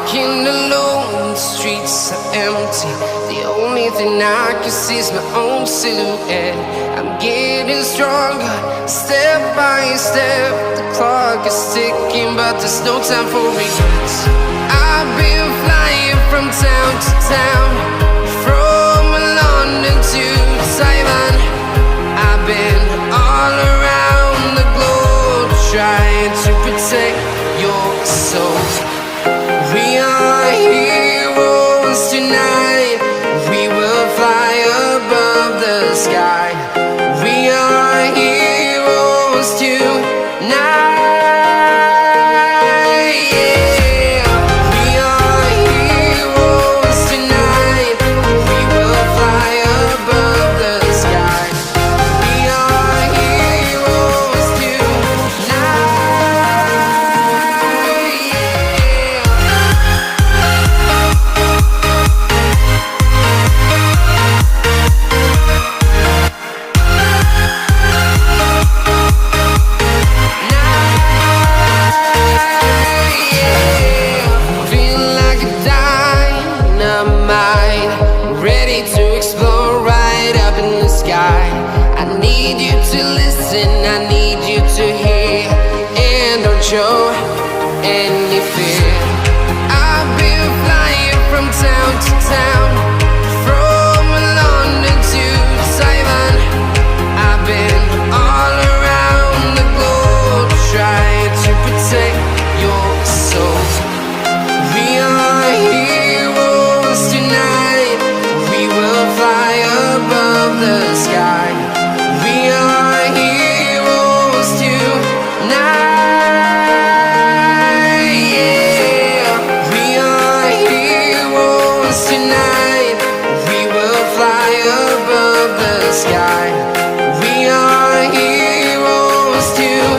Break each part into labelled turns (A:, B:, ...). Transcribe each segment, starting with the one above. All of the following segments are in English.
A: walking alone, the streets are empty. The only thing I can see is my own silhouette. I'm getting stronger, step by step. The clock is ticking, but there's no time for regrets. I've been flying from town to town, from London to Taiwan. I've been all around the globe, trying to protect your soul. We are heroes tonight. We will fly above the sky. We are heroes tonight. Yeah. We are heroes tonight. We will fly above the sky. We are heroes tonight. Ready to explore right up in the sky. I need you to listen, I need you to hear, and don't show any fear. I've been flying from town to town, from London to Taiwan. I've been all around the globe, trying to protect your soul. We are heroes tonight. We will fly above the sky. We are heroes tonight. Yeah. We are heroes tonight. We will fly above the sky. We are heroes tonight.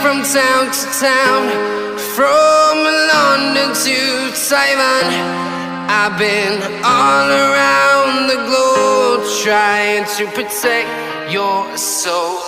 A: From town to town, from London to Taiwan. I've been all around the globe, trying to protect your soul.